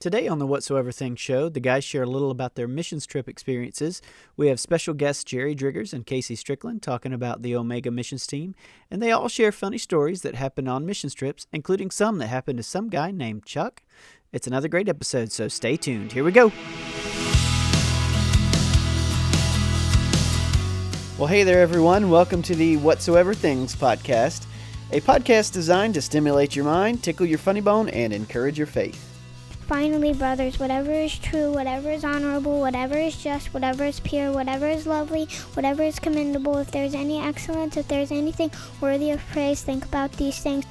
Today on the Whatsoever Thing show, the guys share a little about their missions trip experiences. We have special guests Jerry Driggers and Casey Strickland talking about the Omega missions team, and they all share funny stories that happen on missions trips, including some that happened to some guy named Chuck. It's another great episode, so stay tuned. Here we go. Well, hey there, everyone. Welcome to the Whatsoever Things podcast, a podcast designed to stimulate your mind, tickle your funny bone, and encourage your faith. Finally, brothers, whatever is true, whatever is honorable, whatever is just, whatever is pure, whatever is lovely, whatever is commendable, if there is any excellence, if there is anything worthy of praise, think about these things.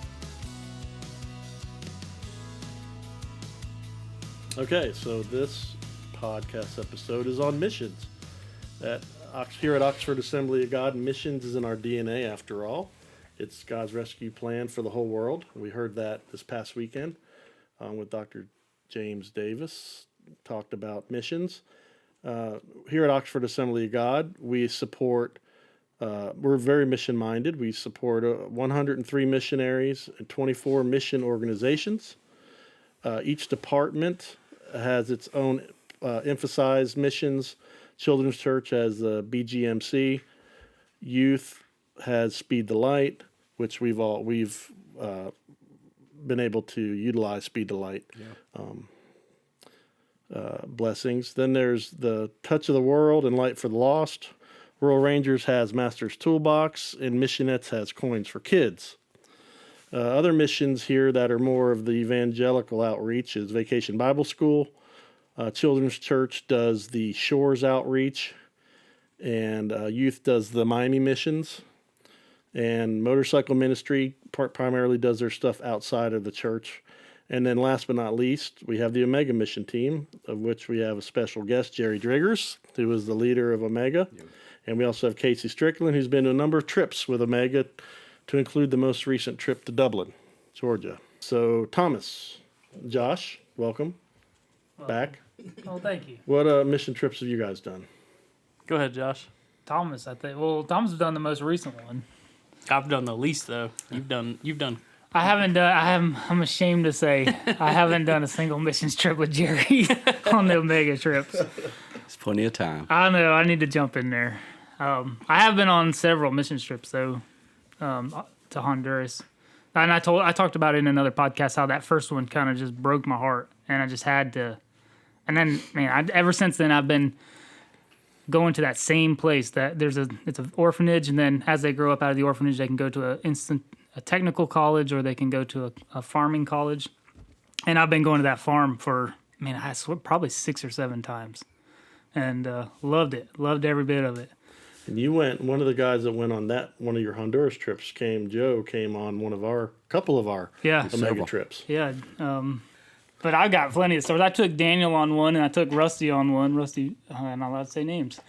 Okay, so this podcast episode is on missions. Here at Oxford Assembly of God, missions is in our DNA after all. It's God's rescue plan for the whole world. We heard that this past weekend with Dr. James Davis, talked about missions. Here at Oxford Assembly of God, we support, we're very mission-minded. We support 103 missionaries and 24 mission organizations. Each department has its own emphasized missions. Children's Church has BGMC. Youth has Speed the Light, which we've been able to utilize Speed the Light. Yeah. Blessings. Then there's the Touch of the World and Light for the Lost. Rural Rangers has Master's Toolbox, and Missionettes has Coins for Kids. Other missions here that are more of the evangelical outreach is Vacation Bible School. Children's Church does the Shores outreach, and Youth does the Miami missions. And Motorcycle Ministry primarily does their stuff outside of the church. And then last but not least, we have the Omega mission team, of which we have a special guest, Jerry Driggers, who is the leader of Omega. Yep. And we also have Casey Strickland, who's been to a number of trips with Omega, to include the most recent trip to Dublin, Georgia. So, Thomas, Josh, welcome back. Oh, thank you. What mission trips have you guys done? Go ahead, Josh. Thomas, I think. Well, Thomas has done the most recent one. I've done the least though. You've done. I haven't done. I'm ashamed to say I haven't done a single missions trip with Jerry on the Omega trips. It's plenty of time. I know. I need to jump in there. I have been on several missions trips though, to Honduras, and I talked about it in another podcast how that first one kind of just broke my heart, and I just had to. And then, man, ever since then I've been going to that same place. That it's an orphanage, and then as they grow up out of the orphanage, they can go to a technical college, or they can go to a farming college. And I've been going to that farm for, I swear, probably 6 or 7 times, and loved it. Loved every bit of it. And you went. One of the guys that went on one of your Honduras trips Joe came on couple of our Omega trips. Yeah. But I got plenty of stories. I took Daniel on one, and I took Rusty on one. Rusty, I'm not allowed to say names.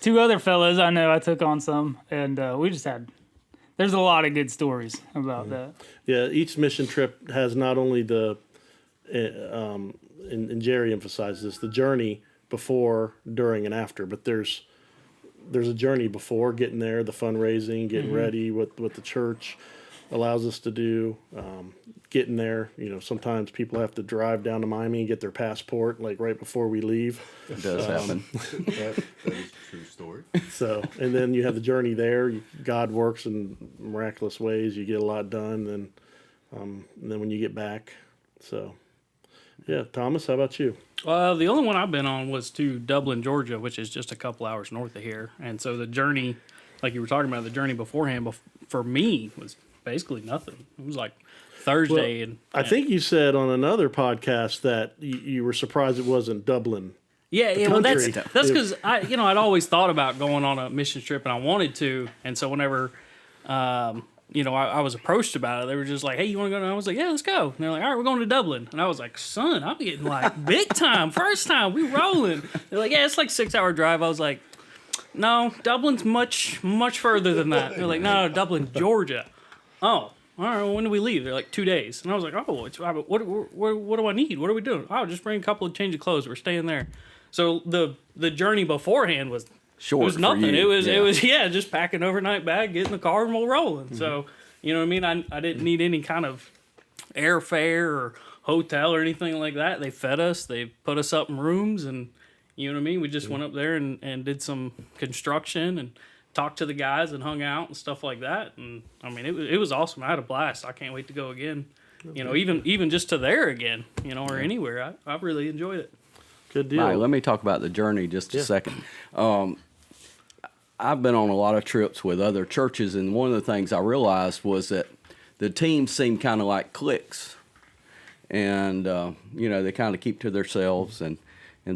2 other fellas I know I took on some, and we just had. There's a lot of good stories about that. Yeah, each mission trip has not only the, and Jerry emphasizes this, the journey before, during, and after, but there's a journey before getting there, the fundraising, getting ready, what the church allows us to do, getting there. Sometimes people have to drive down to Miami and get their passport like right before we leave. It does happen. That is a true story. So, and then you have the journey there. God works in miraculous ways. You get a lot done. And then when you get back. So, yeah. Thomas, how about you? The only one I've been on was to Dublin, Georgia, which is just a couple hours north of here. And so the journey, like you were talking about, the journey beforehand, for me was basically nothing. It was like Thursday. Well, I think you said on another podcast that you were surprised it wasn't Dublin. Yeah. Well, that's because I'd always thought about going on a mission trip, and I wanted to. And so whenever, I was approached about it, they were just like, "Hey, you want to go?" And I was like, "Yeah, let's go." And they're like, "All right, we're going to Dublin." And I was like, "Son, I'm getting like big time, first time, we rolling." They're like, "Yeah, it's like 6-hour drive." I was like, "No, Dublin's much further than that." They're like, "No, Dublin, Georgia." Oh, all right, well, when do we leave? They're like 2 days. And I was like, what do I need? What are we doing? Oh, just bring a couple of change of clothes. We're staying there. So the journey beforehand was short. It was nothing. It was just pack an overnight bag, get in the car, and we'll rolling. Mm-hmm. So, you know what I mean? I didn't need any kind of airfare or hotel or anything like that. They fed us. They put us up in rooms, and you know what I mean. We just went up there and did some construction and talked to the guys and hung out and stuff like that. And I mean, it was awesome. I had a blast. I can't wait to go again. You know, even just to there again. You know, or anywhere. I really enjoyed it. Good deal. All right, let me talk about the journey just a second. I've been on a lot of trips with other churches, and one of the things I realized was that the teams seem kind of like cliques, and you know, they kind of keep to themselves. And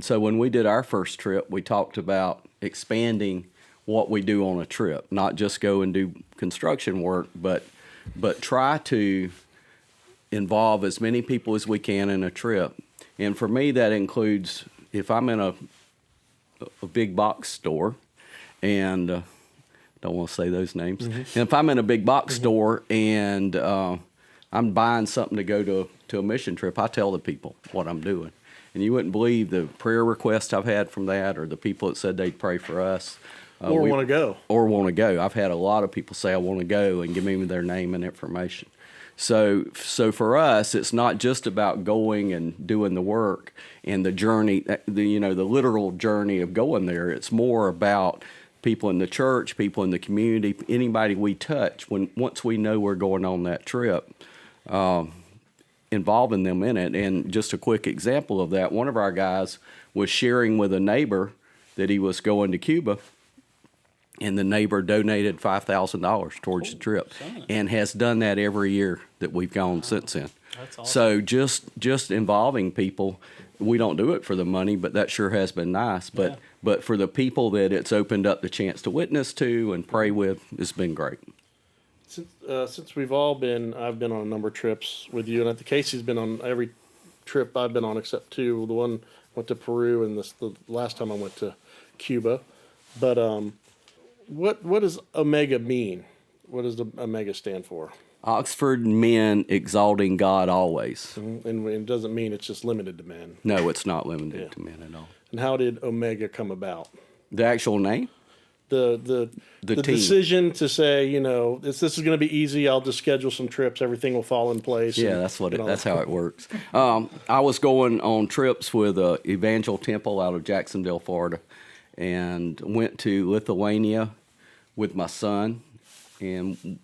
so when we did our first trip, we talked about expanding what we do on a trip, not just go and do construction work, but try to involve as many people as we can in a trip. And for me, that includes if I'm in a big box store, and don't want to say those names. And if I'm in a big box store and I'm buying something to go to a mission trip, I tell the people what I'm doing. And you wouldn't believe the prayer requests I've had from that, or the people that said they'd pray for us. Or want to go. Or want to go. I've had a lot of people say, I want to go, and give me their name and information. So for us, it's not just about going and doing the work and the journey, the literal journey of going there. It's more about people in the church, people in the community, anybody we touch. Once we know we're going on that trip, involving them in it. And just a quick example of that, one of our guys was sharing with a neighbor that he was going to Cuba. And the neighbor donated $5,000 towards the trip, and has done that every year that we've gone since then. That's awesome. So just involving people, we don't do it for the money, but that sure has been nice. But for the people that it's opened up the chance to witness to and pray with, it's been great. Since we've all been, I've been on a number of trips with you, and I think Casey's been on every trip I've been on except two. The one went to Peru, and the last time I went to Cuba. But what does Omega mean? What does the Omega stand for? Oxford Men Exalting God Always. And it doesn't mean it's just limited to men. No, it's not limited to men at all. And how did Omega come about? The actual name? The team. decision to say, you know, this is going to be easy. I'll just schedule some trips. Everything will fall in place. Yeah, that's how it works. I was going on trips with Evangel Temple out of Jacksonville, Florida, and went to Lithuania with my son. And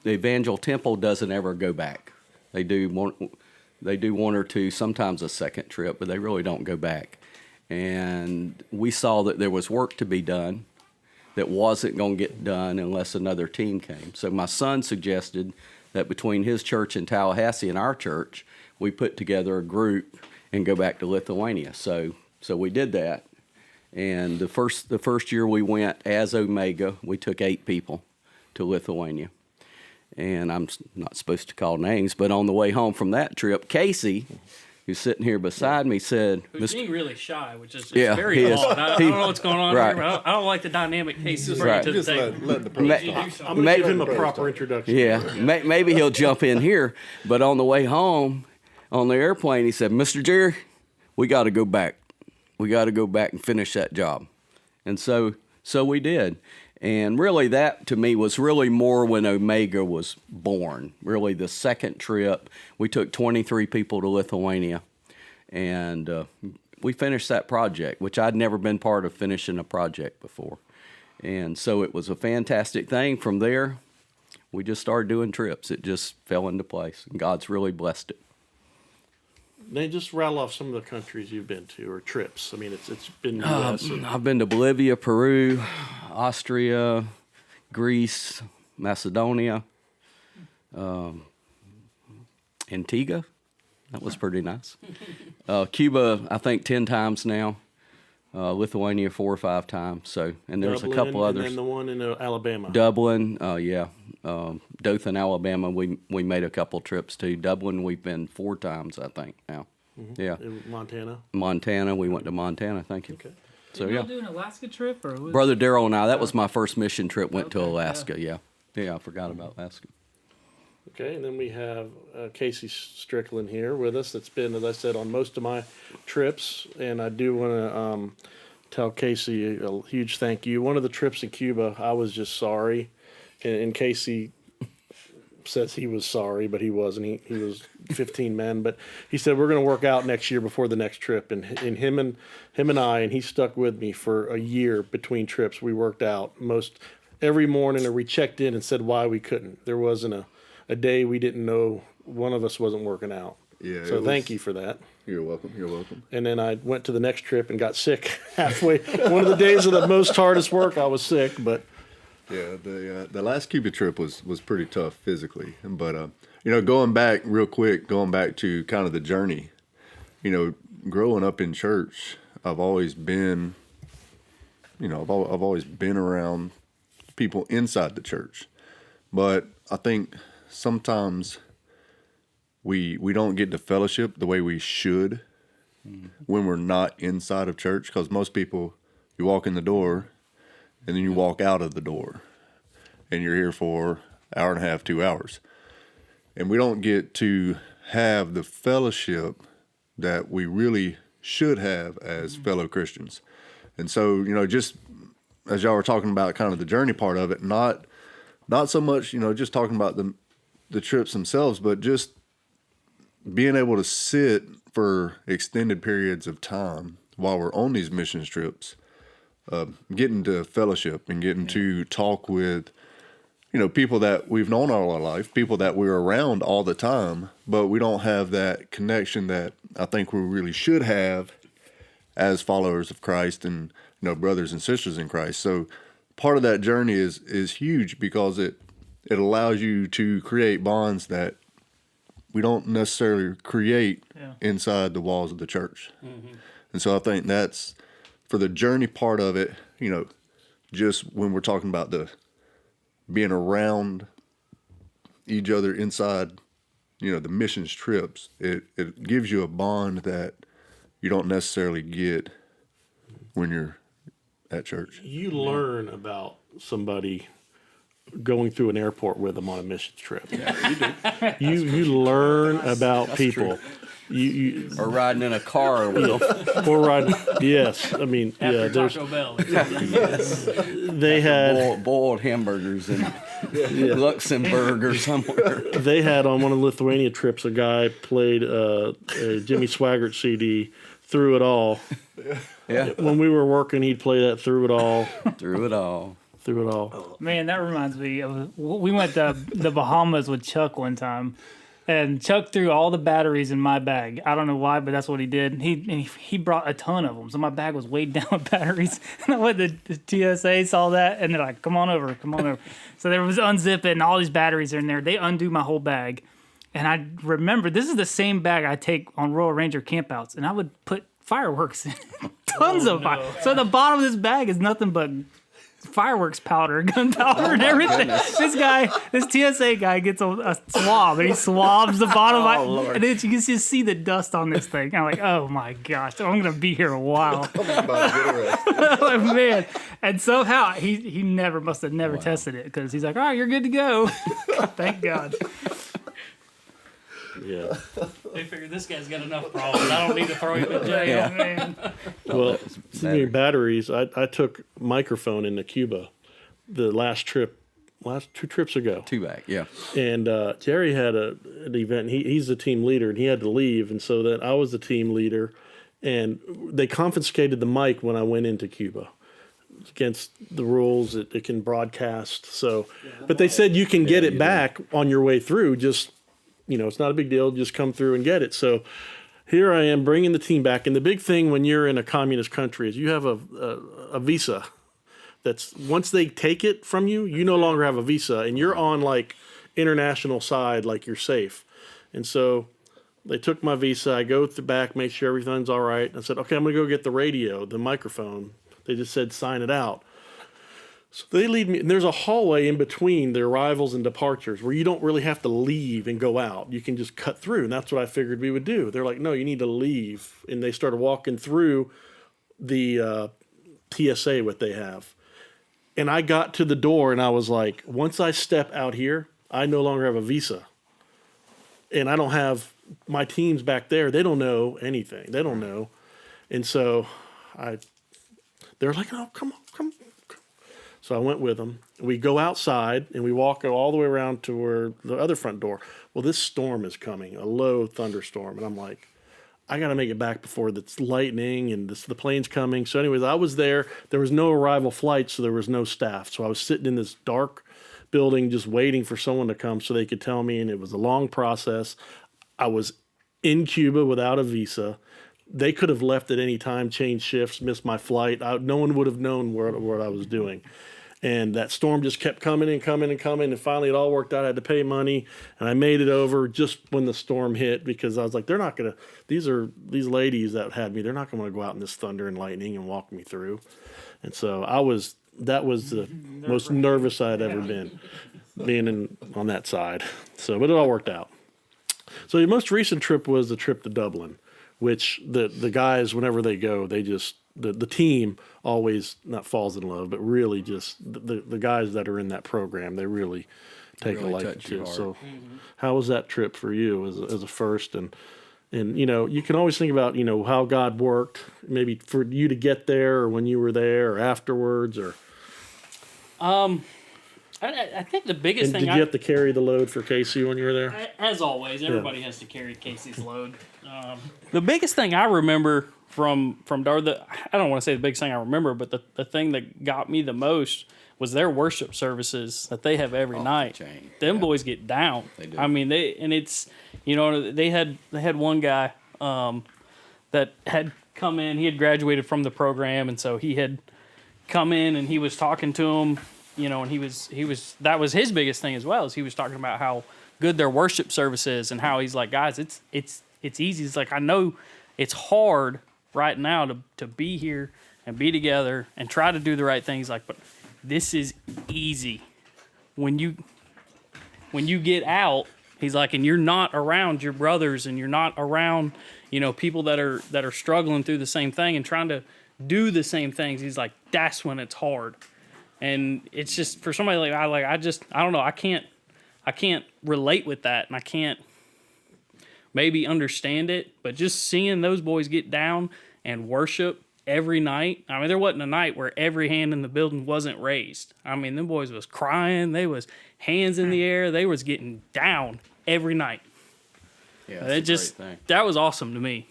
the Evangel Temple doesn't ever go back. They do one or two, sometimes a second trip, but they really don't go back. And we saw that there was work to be done that wasn't going to get done unless another team came. So my son suggested that between his church in Tallahassee and our church, we put together a group and go back to Lithuania. So we did that. And the first year we went as Omega, we took 8 people to Lithuania. And I'm not supposed to call names, but on the way home from that trip, Casey, who's sitting here beside me, said, Who's being really shy, which is Yeah, very he is. odd. I don't know what's going on Right. here, but I don't like the dynamic Casey's Right. bringing to the Just table. let the pros talk. I'm going to give him a proper introduction. Yeah, maybe he'll jump in here. But on the way home, on the airplane, he said, Mr. Jerry, we got to go back. We got to go back and finish that job. And so we did. And really that, to me, was really more when Omega was born. Really the second trip, we took 23 people to Lithuania. And we finished that project, which I'd never been part of finishing a project before. And so it was a fantastic thing. From there, we just started doing trips. It just fell into place. And God's really blessed it. Nate, just rattle off some of the countries you've been to, or trips. I mean, it's been U.S. I've been to Bolivia, Peru, Austria, Greece, Macedonia, Antigua. That was pretty nice. Cuba, I think 10 times now. Lithuania 4 or 5 times. So, and there's a couple others. And then the one in Alabama. Dublin, yeah. Dothan, Alabama, we made a couple trips to. Dublin, we've been 4 times, I think, now. Yeah. In Montana, we went to Montana, thank you. Okay. So, Did you yeah. all do an Alaska trip? Or was Brother Darrell and I, that was my first mission trip, went to Okay, Alaska, yeah. Yeah, I forgot about Alaska. Okay, and then we have Casey Strickland here with us. That's been, as I said, on most of my trips. And I do want to tell Casey a huge thank you. One of the trips in Cuba, I was just sorry. And Casey says he was sorry, but he wasn't. He was 15 men. But he said, we're going to work out next year before the next trip. And him and I, and he stuck with me for a year between trips. We worked out every morning, and we checked in and said why we couldn't. There wasn't a day we didn't know one of us wasn't working out. Yeah. So thank you for that. You're welcome. You're welcome. And then I went to the next trip and got sick halfway. One of the days of the most hardest work, I was sick, but. Yeah, the last Cuba trip was pretty tough physically, but going back to kind of the journey, growing up in church, I've always been, I've always been around people inside the church, but I think sometimes we don't get the fellowship the way we should when we're not inside of church, because most people, you walk in the door and then you walk out of the door and you're here for an hour and a half, 2 hours. And we don't get to have the fellowship that we really should have as fellow Christians. And so, just as y'all were talking about kind of the journey part of it, not so much, just talking about the trips themselves, but just being able to sit for extended periods of time while we're on these missions trips, getting to fellowship and getting to talk with, people that we've known all our life, people that we're around all the time, but we don't have that connection that I think we really should have as followers of Christ and, brothers and sisters in Christ. So part of that journey is huge because it allows you to create bonds that we don't necessarily create inside the walls of the church. Mm-hmm. And so I think that's, for the journey part of it, just when we're talking about the being around each other inside, the missions trips, it gives you a bond that you don't necessarily get when you're at church. You learn about somebody going through an airport with them on a missions trip. Yeah, you do. You learn about people. You or riding in a car with them. Or riding. Yes, I mean, After Taco Bell. They had boiled hamburgers in Luxembourg or somewhere. They had on one of the Lithuania trips, a guy played a Jimmy Swaggart CD, Through It All. Yeah. When we were working, he'd play that Through It All. Through it all. Through It All. Man, that reminds me of, we went to the Bahamas with Chuck one time, and Chuck threw all the batteries in my bag. I don't know why, but that's what he did. He brought a ton of them, so my bag was weighed down with batteries. And I went to the TSA, saw that, and they're like, come on over. So there was unzipping, and all these batteries are in there. They undo my whole bag. And I remember, this is the same bag I take on Royal Ranger campouts, and I would put fireworks in it. Tons of fire. So the bottom of this bag is nothing but fireworks powder, gunpowder, and everything. This TSA guy gets a swab, and he swabs the bottom of it, and then you can just see the dust on this thing. I'm like, oh my gosh, I'm gonna be here a while. Like, man, and somehow he must have never tested it, because he's like, all right, you're good to go. Thank God. Yeah. They figured this guy's got enough problems. I don't need to throw him in jail. Yeah. Man. Well, speaking of batteries, I took microphone into Cuba the last 2 trips ago. 2 back, yeah. And Jerry had an event. He's the team leader, and he had to leave, and so then I was the team leader, and they confiscated the mic when I went into Cuba. It's against the rules. It can broadcast. So, but they said you can get it back on your way through. Just, it's not a big deal. Just come through and get it. So here I am bringing the team back. And the big thing when you're in a communist country is you have a visa. That's, once they take it from you, you no longer have a visa, and you're on like international side, like you're safe. And so they took my visa. I go back, make sure everything's all right. I said, okay, I'm going to go get the radio, the microphone. They just said, sign it out. So they lead me, and there's a hallway in between the arrivals and departures where you don't really have to leave and go out. You can just cut through, and that's what I figured we would do. They're like, no, you need to leave. And they started walking through the TSA, what they have. And I got to the door, and I was like, once I step out here, I no longer have a visa. And I don't have my teams back there. They don't know anything. They don't know. And so they're like, oh, come on. So I went with them. We go outside and we walk all the way around to where the other front door. Well, this storm is coming, a low thunderstorm. And I'm like, I got to make it back before it's lightning and the plane's coming. So anyways, I was there. There was no arrival flight, so there was no staff. So I was sitting in this dark building just waiting for someone to come so they could tell me. And it was a long process. I was in Cuba without a visa. They could have left at any time, changed shifts, missed my flight. No one would have known what I was doing. And that storm just kept coming and coming and coming. And finally, it all worked out. I had to pay money. And I made it over just when the storm hit because I was like, they're not going to, these ladies that had me, they're not going to go out in this thunder and lightning and walk me through. And so that was the most nervous I'd ever been, being on that side. So, but it all worked out. So the most recent trip was the trip to Dublin, which the guys, whenever they go, they just, the team always not falls in love, but really just the guys that are in that program, they really take a liking to. So how was that trip for you as a first? And you can always think about, how God worked, maybe for you to get there or when you were there or afterwards or. I think the biggest thing. Did you have to carry the load for Casey when you were there? As always, everybody has to carry Casey's load. The biggest thing I remember from Dar, I don't want to say the biggest thing I remember, but the thing that got me the most was their worship services that they have every night. Them boys get down. They do. I mean, they had one guy that had come in. He had graduated from the program, and so he had come in and he was talking to him. And he was that was his biggest thing as well, as he was talking about how good their worship service is and how he's like, guys, it's easy. It's like, I know it's hard right now to be here and be together and try to do the right things, like, but this is easy. When you get out, he's like, and you're not around your brothers and you're not around, people that are struggling through the same thing and trying to do the same things. He's like, that's when it's hard. And it's just for somebody like I don't know. I can't relate with that, and I can't maybe understand it. But just seeing those boys get down and worship every night. I mean, there wasn't a night where every hand in the building wasn't raised. I mean, them boys was crying. They was hands in the air. They was getting down every night. Yeah, that was awesome to me.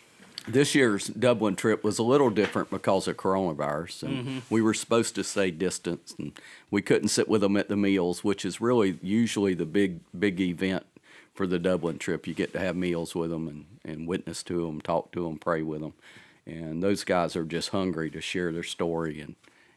This year's Dublin trip was a little different because of coronavirus, and we were supposed to stay distant, and we couldn't sit with them at the meals, which is really usually the big event for the Dublin trip. You get to have meals with them and witness to them, talk to them, pray with them, and those guys are just hungry to share their story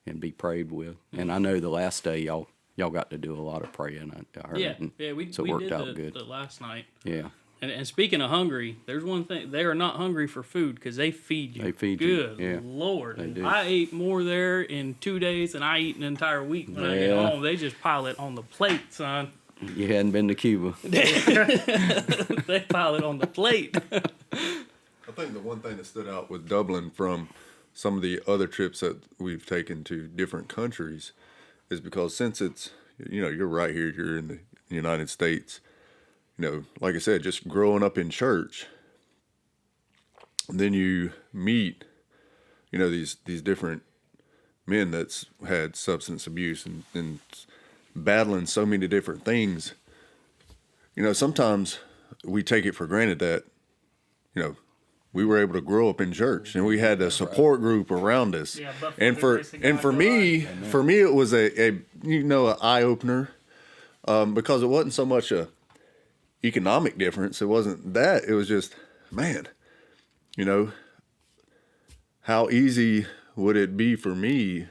and be prayed with. And I know the last day y'all got to do a lot of praying. I heard, so it worked out good. The last night. Yeah. And speaking of hungry, there's one thing. They are not hungry for food because they feed you. They feed you. Good yeah. Lord. They do. I ate more there in 2 days than I eat an entire week when I get home. They just pile it on the plate, son. You hadn't been to Cuba. They pile it on the plate. I think the one thing that stood out with Dublin from some of the other trips that we've taken to different countries is because since it's, you're right here, you're in the United States. Like I said, just growing up in church, and then you meet, these different men that's had substance abuse and battling so many different things. Sometimes we take it for granted that, we were able to grow up in church and we had a support group around us. Yeah, and for me, it was an eye opener, because it wasn't so much a economic difference. It wasn't that. It was just, man, how easy would it be for me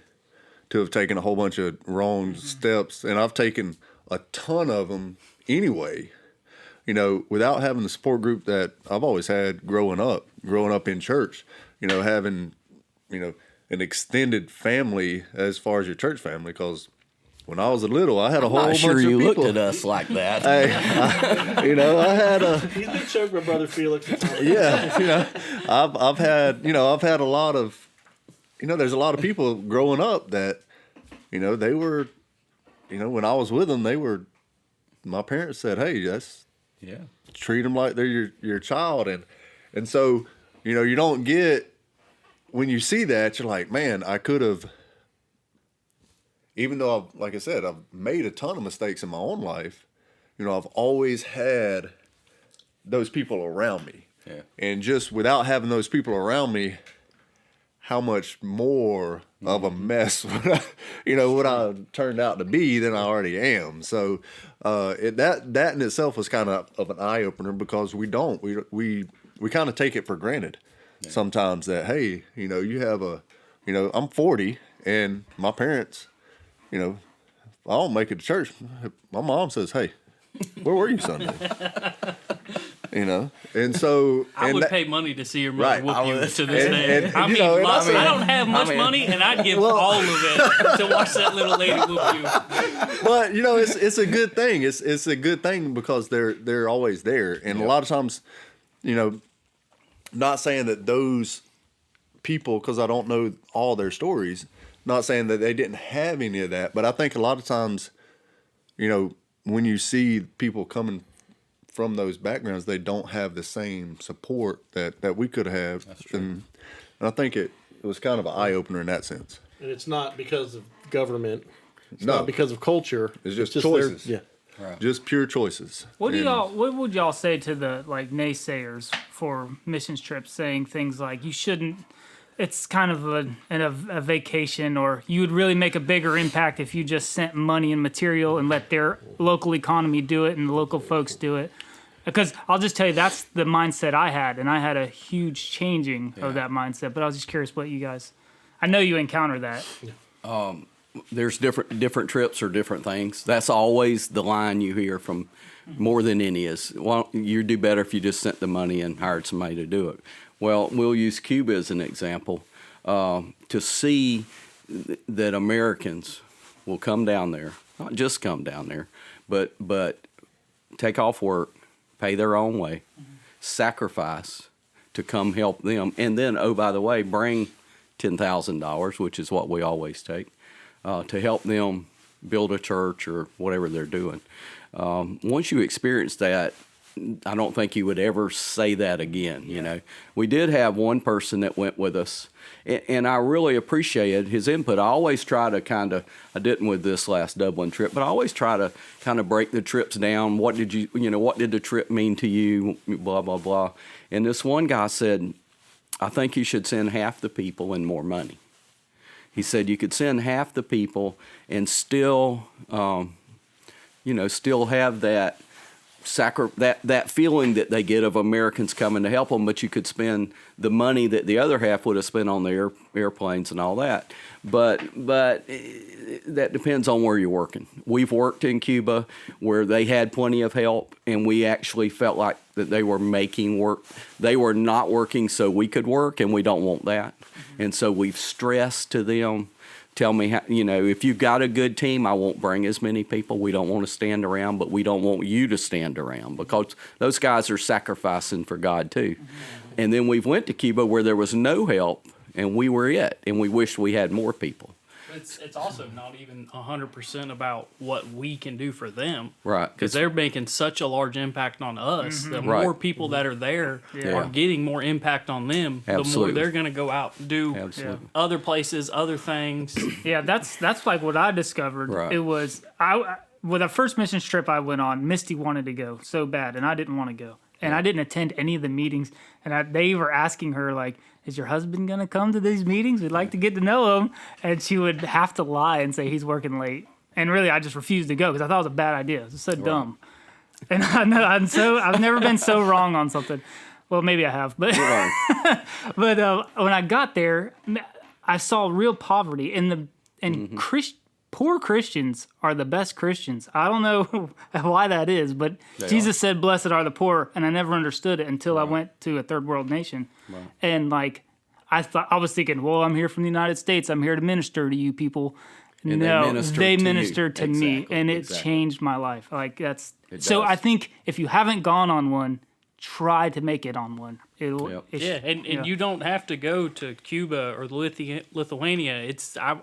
to have taken a whole bunch of wrong steps? And I've taken a ton of them anyway, without having the support group that I've always had growing up in church, having, an extended family as far as your church family, because when I was little, I had a whole bunch of people. You looked at us like that. I had a. He's been choked by Brother Felix. Yeah, I've had a lot of, there's a lot of people growing up that, they were, when I was with them, my parents said, hey, treat them like they're your child, and so, you don't get, when you see that, you're like, man, I could have even though like I said, I've made a ton of mistakes in my own life, I've always had those people around me. Yeah. And just without having those people around me, how much more of a mess what I turned out to be than I already am. So that in itself was kind of an eye opener, because we kind of take it for granted sometimes that, hey, you have I'm 40 and my parents, I don't make it to church. My mom says, hey, where were you Sunday? And so I would pay money to see your mother whoop you to this day. I don't have much money, and I'd give all of it to watch that little lady whoop you. But it's a good thing. It's a good thing because they're always there, and a lot of times, not saying that those people, because I don't know all their stories, not saying that they didn't have any of that, but I think a lot of times, when you see people coming from those backgrounds, they don't have the same support that we could have. That's true. And I think it was kind of an eye-opener in that sense. And it's not because of government. It's not because of culture. It's just choices. Right. Just pure choices. What would y'all say to the naysayers for missions trips, saying things like you shouldn't? It's kind of a vacation, or you would really make a bigger impact if you just sent money and material and let their local economy do it and the local folks do it. Because I'll just tell you, that's the mindset I had, and I had a huge changing of that mindset. But I was just curious what you guys. I know you encounter that. There's different trips or different things. That's always the line you hear from more than any is, well, you'd do better if you just sent the money and hired somebody to do it. Well, we'll use Cuba as an example. To see that Americans will come down there, not just come down there, but take off work, pay their own way, sacrifice to come help them, and then, oh, by the way, bring $10,000, which is what we always take, to help them build a church or whatever they're doing. Once you experience that, I don't think you would ever say that again, We did have one person that went with us, and I really appreciated his input. I always try to I didn't with this last Dublin trip, but I always try to kind of break the trips down. What did what did the trip mean to you, blah, blah, blah. And this one guy said, I think you should send half the people and more money. He said you could send half the people and still, still have that that feeling that they get of Americans coming to help them, but you could spend the money that the other half would have spent on the airplanes and all that. But that depends on where you're working. We've worked in Cuba where they had plenty of help, and we actually felt like that they were making work. They were not working so we could work, and we don't want that. And so we've stressed to them, tell me how, if you've got a good team, I won't bring as many people. We don't want to stand around, but we don't want you to stand around, because those guys are sacrificing for God too. And then we went to Cuba where there was no help, and we were it, and we wished we had more people. It's also not even 100% about what we can do for them. Right. Because they're making such a large impact on us. The more people that are there are getting more impact on them, the more they're going to go out and do other places, other things. Yeah, that's like what I discovered. Right. It was, with the first missions trip I went on, Misty wanted to go so bad, and I didn't want to go. And I didn't attend any of the meetings. And they were asking her, like, is your husband going to come to these meetings? We'd like to get to know him. And she would have to lie and say he's working late. And really, I just refused to go because I thought it was a bad idea. It was so dumb. And I know I've never been so wrong on something. Well, maybe I have. But but when I got there, I saw real poverty. Poor Christians are the best Christians. I don't know why that is, but Jesus said, blessed are the poor, and I never understood it until I went to a third world nation. Right. And I was thinking, well, I'm here from the United States. I'm here to minister to you people. And no, they ministered to me, and it changed my life. So I think if you haven't gone on one, try to make it on one. And you don't have to go to Cuba or Lithuania.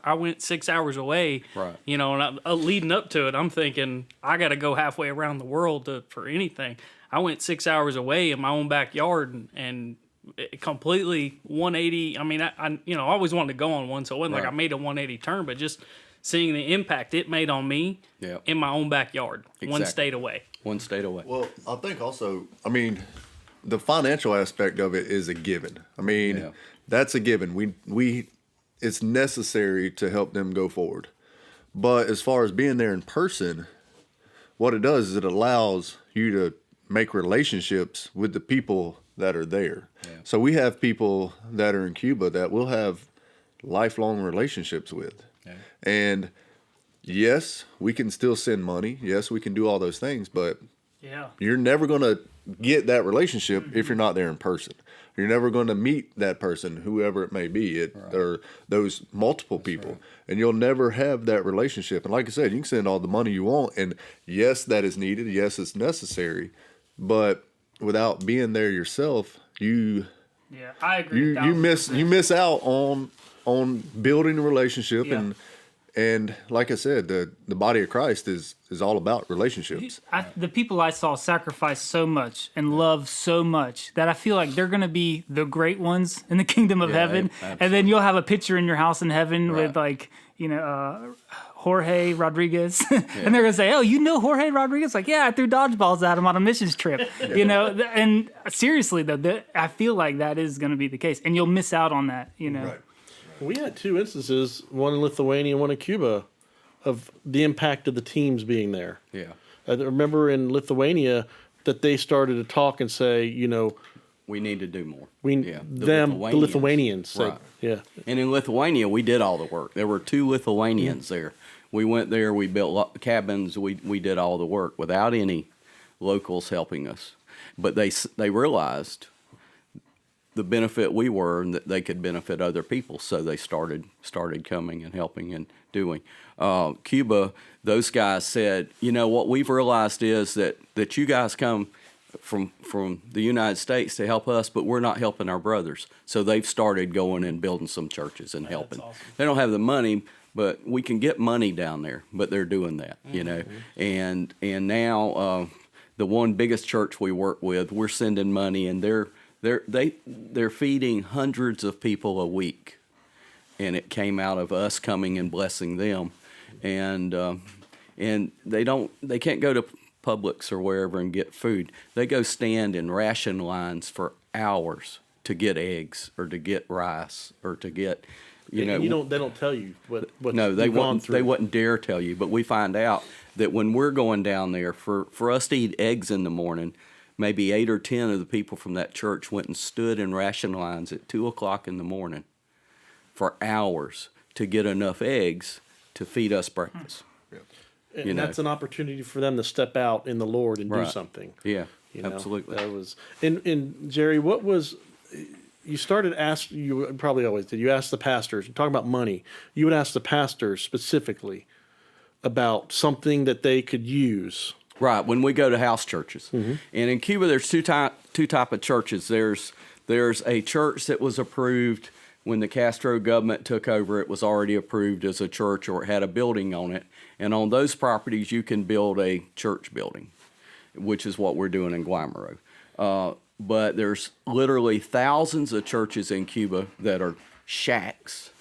I went 6 hours away, right? And leading up to it, I'm thinking I got to go halfway around the world for anything. I went 6 hours away in my own backyard and completely 180. I mean, I you know, I always wanted to go on one, so it wasn't like I made a 180 turn, but just seeing the impact it made on me in my own backyard, one state away. One state away. Well, I think also, I mean, the financial aspect of it is a given. I mean, that's a given. We it's necessary to help them go forward. But as far as being there in person, what it does is it allows you to make relationships with the people that are there. Yeah. So we have people that are in Cuba that we'll have lifelong relationships with. Yeah. And yes, we can still send money. Yes, we can do all those things, but you're never going to get that relationship if you're not there in person. You're never going to meet that person, whoever it may be, or those multiple people. Right. And you'll never have that relationship. And like I said, you can send all the money you want. And yes, that is needed. Yes, it's necessary. But without being there yourself, I agree. You miss out on building a relationship. And like I said, the body of Christ is all about relationships. The people I saw sacrifice so much and love so much that I feel like they're going to be the great ones in the kingdom of heaven. Absolutely. And then you'll have a picture in your house in heaven with like, Jorge Rodriguez. And they're going to say, oh, you know Jorge Rodriguez? Like, yeah, I threw dodgeballs at him on a missions trip. And seriously, though, I feel like that is going to be the case. And you'll miss out on that, Right. We had two instances, one in Lithuania and one in Cuba, of the impact of the teams being there. Yeah. I remember in Lithuania that they started to talk and say, we need to do more. The Lithuanians said, right. Yeah. And in Lithuania, we did all the work. There were 2 Lithuanians there. We went there, we built cabins, we did all the work without any locals helping us. But they realized the benefit we were and that they could benefit other people, so they started coming and helping and doing. Cuba, those guys said, what we've realized is that you guys come from the United States to help us, but we're not helping our brothers. So they've started going and building some churches and helping. Awesome. They don't have the money, but we can get money down there, but they're doing that, And now the one biggest church we work with, we're sending money, and they're feeding hundreds of people a week, and it came out of us coming and blessing them, and they can't go to Publix or wherever and get food. They go stand in ration lines for hours to get eggs or to get rice or to get, They don't tell you what. No, they wouldn't dare tell you. But we find out that when we're going down there for us to eat eggs in the morning, maybe 8 or 10 of the people from that church went and stood in ration lines at 2:00 in the morning for hours to get enough eggs to feed us breakfast. And that's an opportunity for them to step out in the Lord and do something. Yeah, absolutely. That was and Jerry, what was you started asking? You probably always did. You asked the pastors. Talking about money, you would ask the pastors specifically about something that they could use. Right, when we go to house churches. Mm-hmm. And in Cuba, there's two type of churches. There's a church that was approved when the Castro government took over. It was already approved as a church, or it had a building on it. And on those properties, you can build a church building, which is what we're doing in Guaymaro. But there's literally thousands of churches in Cuba that are shacks,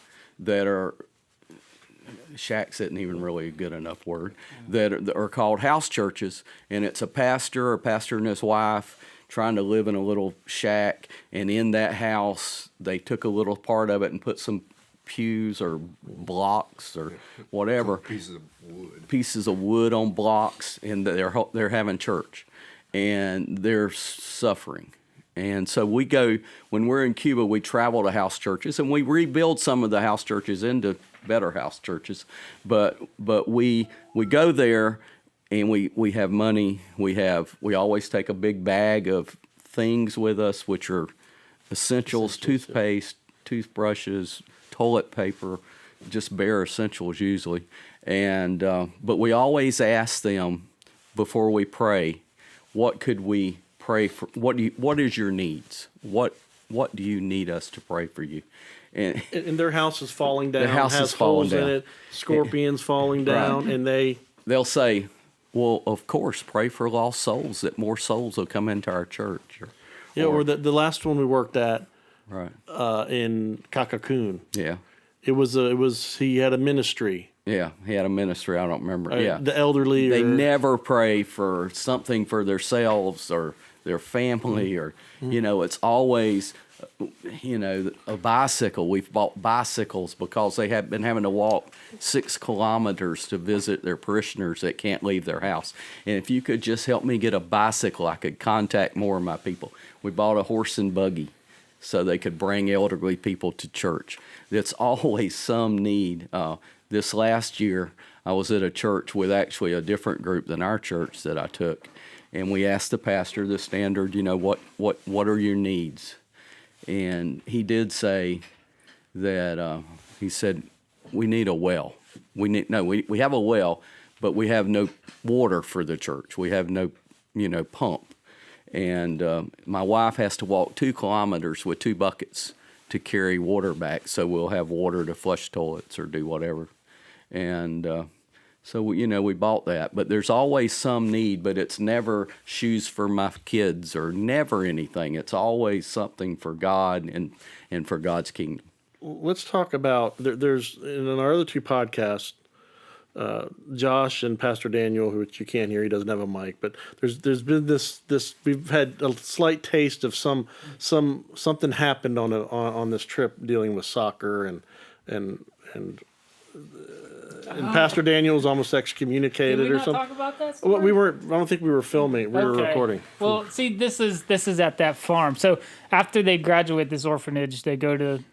shacks isn't even really a good enough word, that are called house churches, and it's a pastor and his wife trying to live in a little shack, and in that house they took a little part of it and put some pews or blocks or whatever, pieces of wood on blocks, and they're having church, and they're suffering. And so we go, when we're in Cuba, we travel to house churches, and we rebuild some of the house churches into better house churches, but we go there, and we have money. We always take a big bag of things with us, which are essentials, toothpaste, toothbrushes, toilet paper, just bare essentials usually. And but we always ask them before we pray, what could we pray for? What is your needs? What do you need us to pray for you? And their house is falling down. The house has fallen down. In it, scorpions falling down, right. And they'll say, well, of course, pray for lost souls, that more souls will come into our church. Yeah, or the last one we worked at Right. in Kakakun. Yeah. It was he had a ministry. Yeah. He had a ministry. I don't remember. Yeah. The elderly. They never pray for something for themselves or their family or, it's always, a bicycle. We've bought bicycles because they have been having to walk 6 kilometers to visit their parishioners that can't leave their house. And if you could just help me get a bicycle, I could contact more of my people. We bought a horse and buggy so they could bring elderly people to church. That's always some need. This last year, I was at a church with actually a different group than our church that I took. And we asked the pastor the standard, what are your needs? And he did say that, he said, we need a well. We have a well, but we have no water for the church. We have no, pump. And my wife has to walk 2 kilometers with 2 buckets to carry water back, so we'll have water to flush toilets or do whatever. And so, we bought that. But there's always some need, but it's never shoes for my kids or never anything. It's always something for God and for God's kingdom. Let's talk about, there's, in our other 2 podcasts, Josh and Pastor Daniel, which you can't hear, he doesn't have a mic, but there's been this we've had a slight taste of something happened on this trip dealing with soccer and Pastor Daniel was almost excommunicated Did we or not something. talk about that Well, story? I don't think we were filming. We were recording. Well, see, this is at that farm. So after they graduate this orphanage, they go to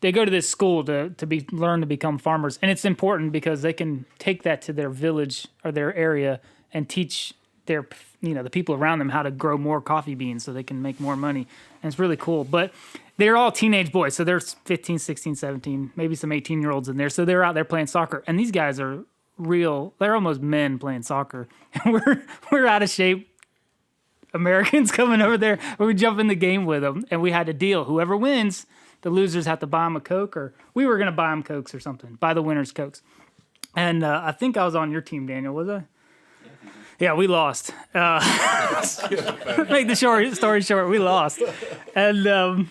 they go to this school to learn to become farmers, and it's important because they can take that to their village or their area and teach their the people around them how to grow more coffee beans so they can make more money, and it's really cool. But they're all teenage boys, so there's 15, 16, 17, maybe some 18-year-olds in there. So they're out there playing soccer, and these guys are they're almost men playing soccer, and we're out of shape Americans coming over there. We jump in the game with them, and we had a deal: whoever wins, the losers have to buy them a Coke, or we were going to buy them Cokes or something, buy the winners Cokes. And I think I was on your team, Daniel, was I? Yeah, we lost. Make the story short, we lost. And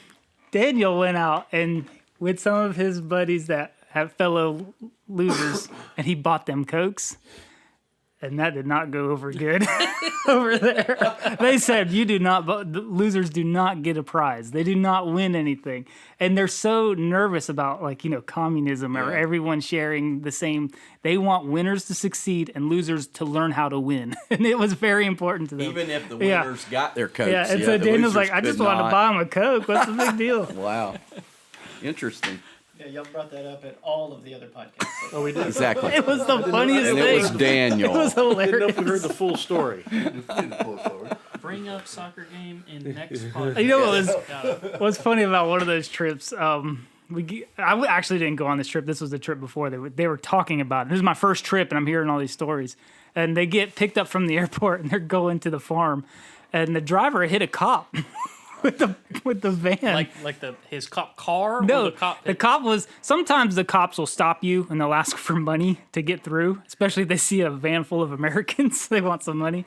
Daniel went out and with some of his buddies that have fellow losers, and he bought them Cokes. And that did not go over good over there. They said, the losers do not get a prize. They do not win anything. And they're so nervous about communism or everyone sharing the same. They want winners to succeed and losers to learn how to win. And it was very important to them. Even if the winners got their Cokes. Yeah, and so Daniel's like, I just want to buy them a Coke. What's the big deal? Wow. Interesting. Yeah, y'all brought that up at all of the other podcasts. Oh, we did. Exactly. It was the funniest And thing. it was Daniel. It was I didn't know hilarious. if we heard the full story. Bring up soccer game in next podcast. You know what's funny about one of those trips? I actually didn't go on this trip. This was the trip before. They were talking about it. This is my first trip, and I'm hearing all these stories. And they get picked up from the airport, and they're going to the farm, and the driver hit a cop with the van. Like his cop car? No, Or the cop was. Sometimes the cops will stop you and they'll ask for money to get through, especially if they see a van full of Americans. They want some money,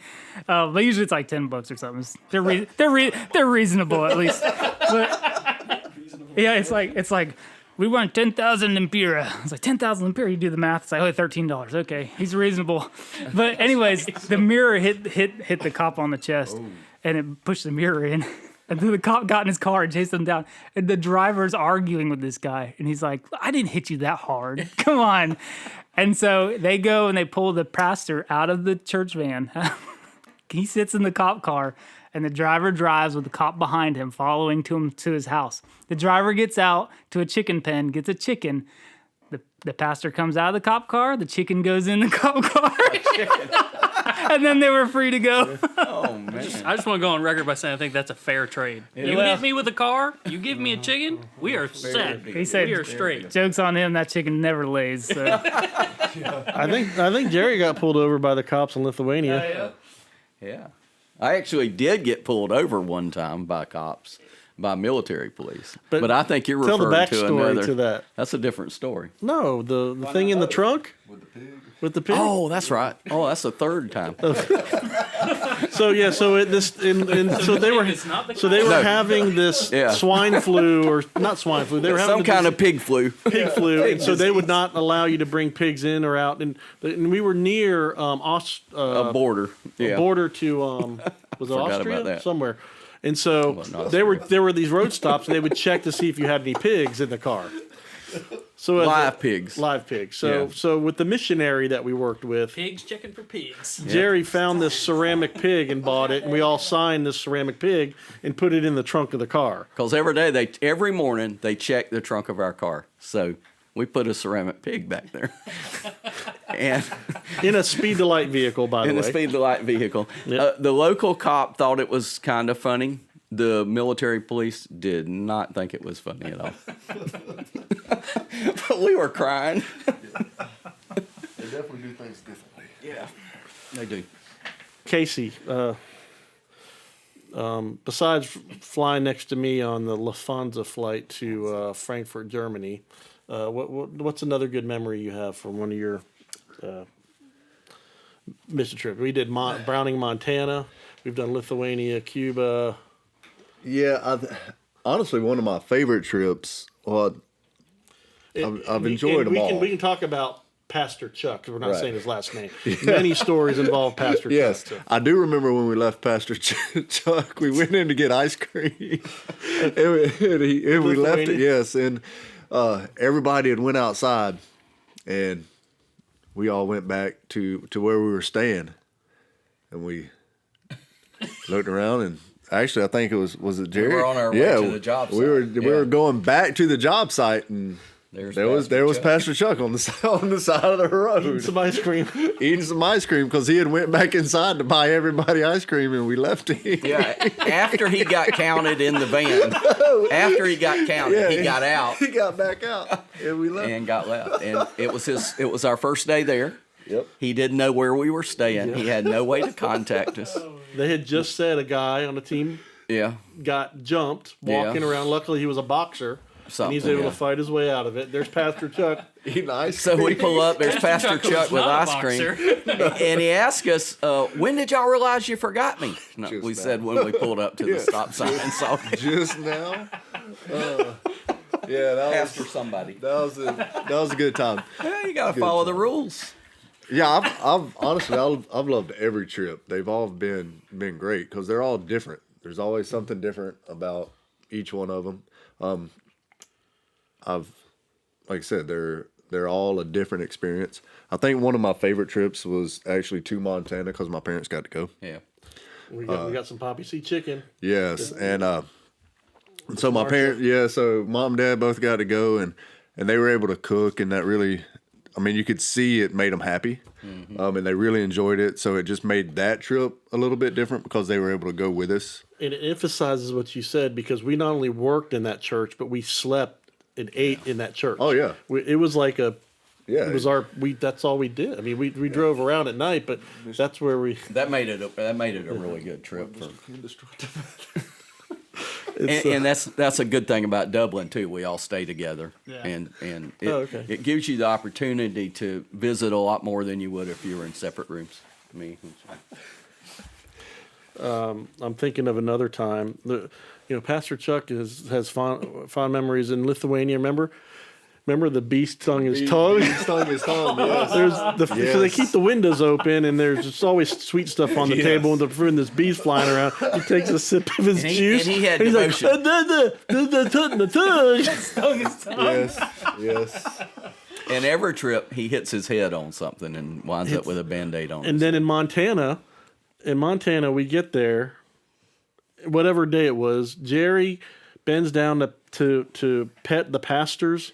but usually it's like $10 or something. They're reasonable at least. But yeah, it's like we want 10,000 lempira. It's like 10,000 lempira. You do the math. It's like $13. Okay, he's reasonable. But anyways, the mirror hit the cop on the chest, and it pushed the mirror in. And then the cop got in his car and chased him down. And the driver's arguing with this guy. And he's like, I didn't hit you that hard. Come on. And so they go and they pull the pastor out of the church van. He sits in the cop car. And the driver drives with the cop behind him, following him to his house. The driver gets out to a chicken pen, gets a chicken. The pastor comes out of the cop car. The chicken goes in the cop car. And then they were free to go. Oh, man. I just want to go on record by saying I think that's a fair trade. You hit me with a car, you give me a chicken, we are set. He said, we are straight. Joke's on him, that chicken never lays. So. I think Jerry got pulled over by the cops in Lithuania. Yeah. I actually did get pulled over one time by cops, by military police. But I think you're Tell referring the to backstory another. to that. That's a different story. No, the thing in the trunk? With the pig. with the pig. Oh, that's right. Oh, that's the third time. So yeah, so they were having this swine flu or not swine flu. They were having some kind of pig flu. Pig flu, and so they would not allow you to bring pigs in or out. And we were near a border. A border to was it Austria about that. somewhere. And so there were these road stops, and they would check to see if you had any pigs in the car. So live pigs. So with the missionary that we worked with, Pigs checking for pigs. Jerry found this ceramic pig and bought it, and we all signed this ceramic pig and put it in the trunk of the car. Because every morning they check the trunk of our car. So we put a ceramic pig back there. And in a Speed Delight vehicle, by the way. In a Speed Delight vehicle. Yep. The local cop thought it was kind of funny. The military police did not think it was funny at all. But we were crying. They definitely do things differently. Yeah, they do. Casey, besides flying next to me on the Lufthansa flight to Frankfurt, Germany, what's another good memory you have from one of your mission trips? We did Browning, Montana. We've done Lithuania, Cuba. Yeah, honestly, one of my favorite trips. Well, I've enjoyed them all. We can talk about Pastor Chuck, because we're not saying his last name. Many stories involve Pastor Chuck. Yes, too. I do remember when we left Pastor Chuck, we went in to get ice cream. and we left it, yes, and everybody had went outside, and we all went back to where we were staying, and we looked around, and actually I think was it Jerry? We were on our way to the job site. We were going back to the job site, and there was Pastor Chuck on the side of the road eating some ice cream because he had went back inside to buy everybody ice cream, and we left him. Yeah, after he got counted in the van, he got out. He got back out, and we left. And got left. And it was our first day there. Yep. He didn't know where we were staying. Yep. He had no way to contact us. They had just said a guy on the team got jumped walking around. Luckily, he was a boxer. And he's able to fight his way out of it. There's Pastor Chuck eating ice cream. So we pull up. There's Pastor Chuck with ice cream. And he asked us, when did y'all realize you forgot me? No, we said when we pulled up to the stop sign and saw you. Just now? Yeah, that Pastor somebody. That was a good time. Yeah, you got to follow the rules. Yeah, I've honestly loved every trip. They've all been great because they're all different. There's always something different about each one of them. Like I said, they're all a different experience. I think one of my favorite trips was actually to Montana because my parents got to go. Yeah, we got some Poppy Seed chicken. Yes, and so my parents, so mom and dad both got to go, and they were able to cook, and that really, I mean, you could see it made them happy, and they really enjoyed it. So it just made that trip a little bit different because they were able to go with us. And it emphasizes what you said because we not only worked in that church, but we slept and ate in that church. Oh yeah, it was like that's all we did. I mean, we drove around at night, but that's where we. That made it a really good trip for. And that's a good thing about Dublin too. We all stay together, and it gives you the opportunity to visit a lot more than you would if you were in separate rooms. I'm thinking of another time. Pastor Chuck has fond memories in Lithuania. Remember the beast stung his tongue? Beast stung his tongue, yes. So they keep the windows open, and there's just always sweet stuff on the table, and the fruit and this beast flying around. He takes a sip of his juice, and he had he's devotion. Like, the tongue. Stung his tongue. Yes. And every trip, he hits his head on something and winds up with a Band-Aid on. And then in Montana, we get there, whatever day it was, Jerry bends down to pet the pastor's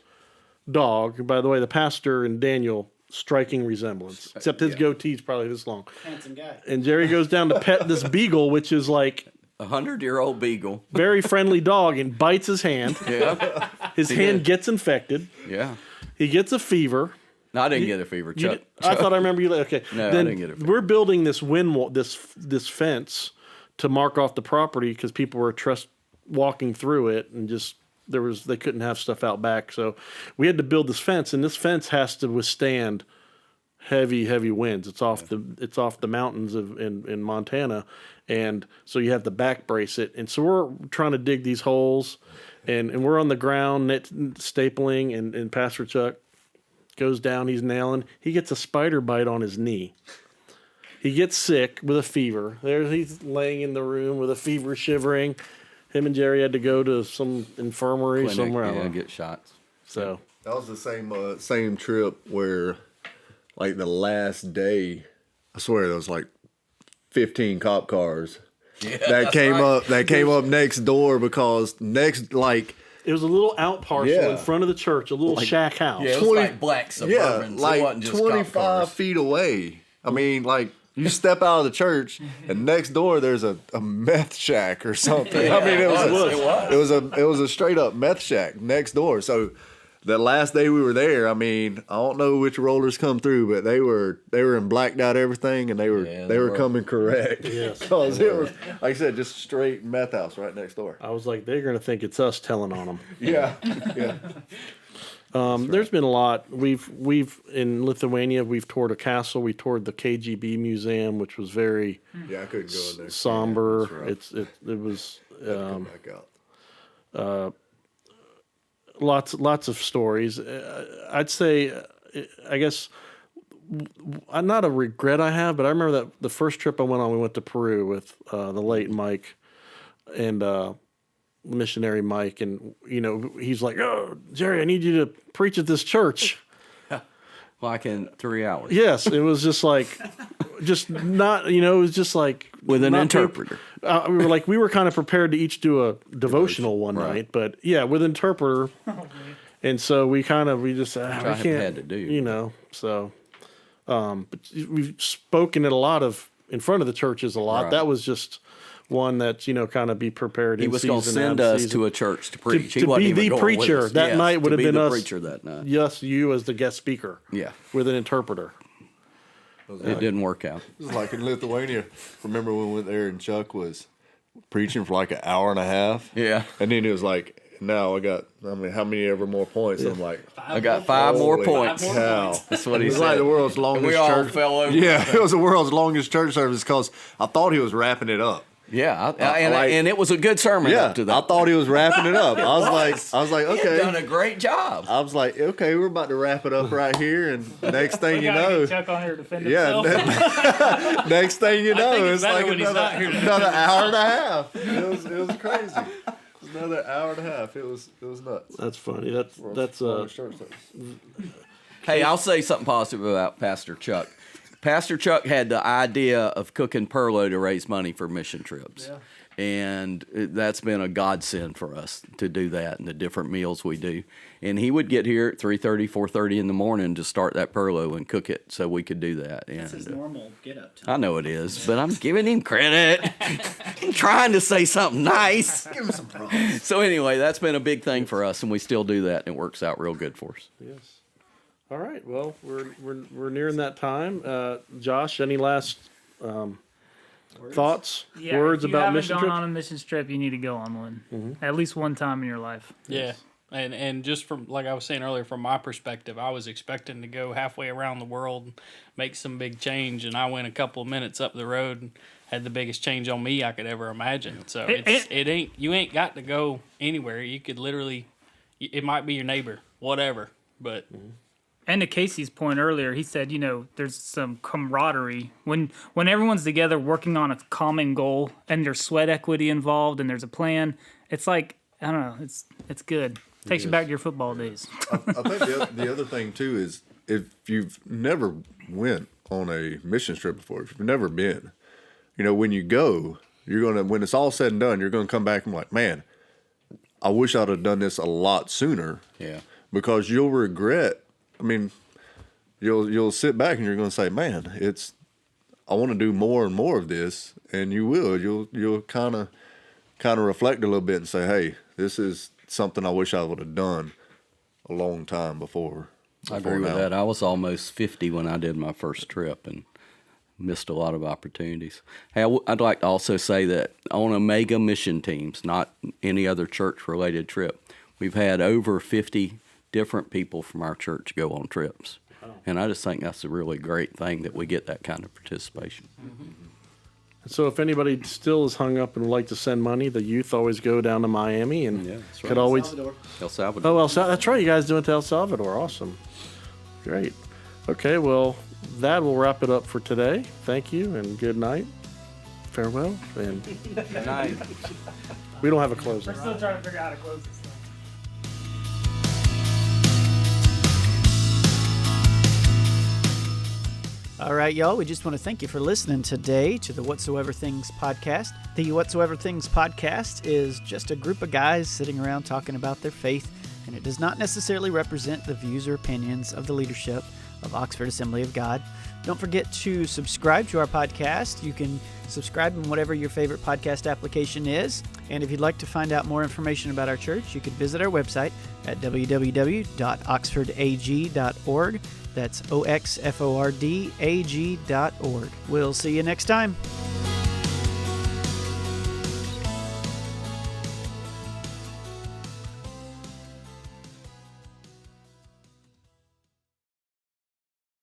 dog. By the way, the pastor and Daniel, striking resemblance, except his goatee's probably this long. Handsome guy. And Jerry goes down to pet this beagle, which is like 100-year-old beagle, very friendly dog, and bites his hand. Yeah, his hand gets infected. Yeah, he gets a fever. No, I didn't get a fever, Chuck. I thought I remember you. Okay, no, then I didn't get a fever. We're building this wall, this fence to mark off the property because people were walking through it, and just they couldn't have stuff out back, so we had to build this fence, and this fence has to withstand heavy winds. It's off the mountains in Montana, and so you have to back brace it. And so we're trying to dig these holes, and we're on the ground stapling, and Pastor Chuck goes down. He's nailing. He gets a spider bite on his knee. He gets sick with a fever. He's laying in the room with a fever, shivering. Him and Jerry had to go to some infirmary Clinic, somewhere. Yeah, get shots. So That was the same trip where, like, the last day, I swear there was like 15 cop cars that came up next door because it was a little out parcel in front of the church, a little shack house. Yeah, it was like black Suburbans. Yeah, like it wasn't just cop 25 cars. feet away. I mean, like, you step out of the church, and next door there's a meth shack or something. Yeah, I mean, it was a straight up meth shack next door. So the last day we were there, I mean, I don't know which rollers come through, but they were in blacked out everything, and they were coming correct. Yes. Because it was, like I said, just straight meth house right next door. I was like, they're going to think it's us telling on them. Yeah. There's been a lot. We've in Lithuania, we've toured a castle. We toured the KGB museum, which was very Yeah, I couldn't go in there. somber. Yeah, that's rough. It was Come back out. lots of stories. I'd say, I guess, not a regret I have, but I remember that the first trip I went on, we went to Peru with the late Mike and missionary Mike, and he's like, "Oh, Jerry, I need you to preach at this church." Like in 3 hours. Yes, it was just like, just not, it was just like With an not interpreter. we were kind of prepared to each do a devotional one night, but yeah, with interpreter. And so we just we can't, had to do. So, but we've spoken at in front of the churches a lot. Right. That was just one that, kind of be prepared. He was going to send us to a church to preach. To be the preacher that night would have been us. Preacher that night. Yes, you as the guest speaker. Yeah. With an interpreter. It didn't work out. It was like in Lithuania. Remember when we went there and Chuck was preaching for like an hour and a half? Yeah. And then it was like, now I got, how many ever more points? And I'm like, I got 5 more points. Cow. That's what he It was said. like the world's longest we all church. fell over. Yeah, it was the world's longest church service because I thought he was wrapping it up. Yeah, and it was a good sermon Yeah, up to that. I thought he was wrapping it up. I was like, He okay. had done a great job. I was like, okay, we're about to wrap it up right here, and next thing you know, Chuck on here to defend yeah, himself. next thing you know, think it's it's better like when he's not here another hour and a half. It was crazy. It was another hour and a half. It was nuts. That's funny. That's Longest church service. Hey, I'll say something positive about Pastor Chuck. Pastor Chuck had the idea of cooking Perlo to raise money for mission trips. Yeah. And that's been a godsend for us to do that and the different meals we do. And he would get here at 3:30, 4:30 in the morning to start that Perlo and cook it so we could do that. That's his normal get-up time. I know it is, but I'm giving him credit. I'm trying to say something nice. Give him some props. So anyway, that's been a big thing for us, and we still do that, and it works out real good for us. yes. All right. Well, we're nearing that time. Josh, any last thoughts, words about mission If you haven't gone trips? on a mission trip, you need to go on one. At least one time in your life. Yeah. And just from, like I was saying earlier, from my perspective, I was expecting to go halfway around the world and make some big change, and I went a couple of minutes up the road and had the biggest change on me I could ever imagine. So you ain't got to go anywhere. You could literally, it might be your neighbor, whatever, but. And to Casey's point earlier, he said, there's some camaraderie when everyone's together working on a common goal and there's sweat equity involved and there's a plan. It's like, I don't know, it's good. Takes you back to your football days. I think the other thing too is if you've never went on a mission trip before, if you've never been, when you go, when it's all said and done, you're gonna come back and be like, man, I wish I'd have done this a lot sooner. Yeah. Because you'll regret. I mean, you'll sit back and you're going to say, man, I want to do more and more of this, and you will. You'll kind of reflect a little bit and say, hey, this is something I wish I would have done a long time before. I agree with that. I was almost 50 when I did my first trip and missed a lot of opportunities. Hey, I'd like to also say that on Omega mission teams, not any other church-related trip, we've had over 50 different people from our church go on trips. And I just think that's a really great thing that we get that kind of participation. So if anybody still is hung up and would like to send money, the youth always go down to Miami and that's could right. always. El Salvador. Oh, that's right. You guys doing it to El Salvador. Awesome. Great. Okay, well, that will wrap it up for today. Thank you and good night. Farewell. And Good night. we don't have a closer. We're still trying to figure out how to close this thing. All right, y'all, we just want to thank you for listening today to the Whatsoever Things podcast. The Whatsoever Things podcast is just a group of guys sitting around talking about their faith, and it does not necessarily represent the views or opinions of the leadership of Oxford Assembly of God. Don't forget to subscribe to our podcast. You can subscribe in whatever your favorite podcast application is. And if you'd like to find out more information about our church, you can visit our website at www.oxfordag.org. That's oxfordag.org. We'll see you next time.